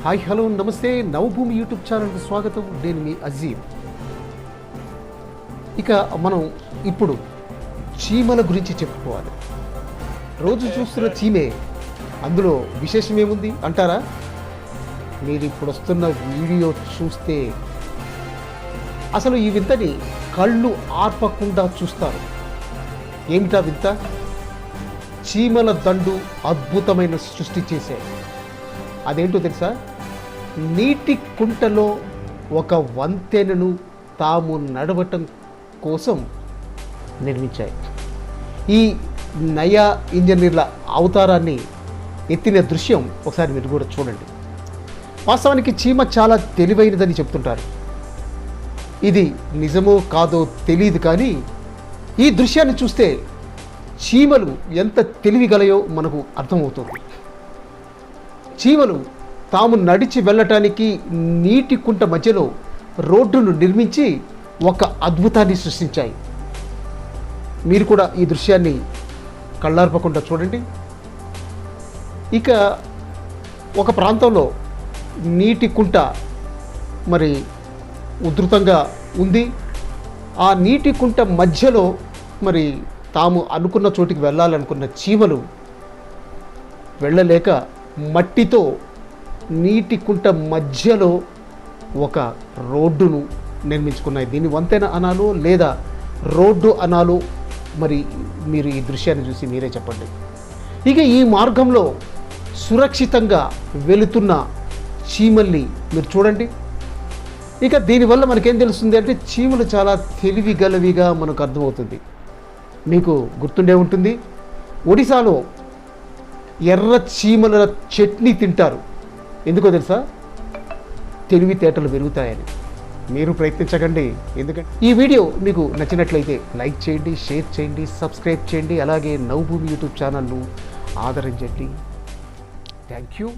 Hi hello నమస్తే Navabhoomi YouTube ఛానల్కి స్వాగతం. నేను మీ అజీమ్. ఇక మనం ఇప్పుడు చీమల గురించి చెప్పుకోవాలి. రోజు చూస్తున్న చీమే, అందులో విశేషం ఏముంది అంటారా? మీరు ఇప్పుడు వస్తున్న వీడియో చూస్తే అసలు ఈ వింతని కళ్ళు ఆర్పకుండా చూస్తారు. ఏమిటా వింత? చీమల దండు అద్భుతమైన సృష్టి చేశాయి. అదేంటో తెలుసా? నీటి కుంటలో ఒక వంతెనను తాము నడవటం కోసం నిర్మించాయి. ఈ నయా ఇంజనీర్ల అవతారాన్ని ఎత్తిన దృశ్యం ఒకసారి మీరు కూడా చూడండి. వాస్తవానికి చీమ చాలా తెలివైనదని చెప్తుంటారు. ఇది నిజమో కాదో తెలియదు, కానీ ఈ దృశ్యాన్ని చూస్తే చీమలు ఎంత తెలివిగలయో మనకు అర్థమవుతుంది. చీమలు తాము నడిచి వెళ్ళటానికి నీటి కుంట మధ్యలో రోడ్డును నిర్మించి ఒక అద్భుతాన్ని సృష్టించాయి. మీరు కూడా ఈ దృశ్యాన్ని కళ్ళార్పకుండా చూడండి. ఇక ఒక ప్రాంతంలో నీటి కుంట మరి ఉధృతంగా ఉంది. ఆ నీటి కుంట మధ్యలో మరి తాము అనుకున్న చోటికి వెళ్ళాలనుకున్న చీమలు వెళ్ళలేక మట్టితో నీటి కుంట మధ్యలో ఒక రోడ్డును నిర్మించుకున్నాయి. దీన్ని వంతెన అనాలో లేదా రోడ్డు అనాలో మరి మీరు ఈ దృశ్యాన్ని చూసి మీరే చెప్పండి. ఇక ఈ మార్గంలో సురక్షితంగా వెళుతున్న చీమల్ని మీరు చూడండి. ఇక దీనివల్ల మనకేం తెలుస్తుంది అంటే చీమలు చాలా తెలివిగలవిగా మనకు అర్థమవుతుంది. మీకు గుర్తుండే ఉంటుంది, ఒడిశాలో ఎర్ర చీమల చట్నీ తింటారు. ఎందుకో తెలుసా? తెలివితేటలు పెరుగుతాయని. మీరు ప్రయత్నించకండి. ఎందుకంటే ఈ వీడియో మీకు నచ్చినట్లయితే లైక్ చేయండి, షేర్ చేయండి, సబ్స్క్రైబ్ చేయండి. అలాగే నవభూమి యూట్యూబ్ ఛానల్ను ఆదరించండి. Thank you.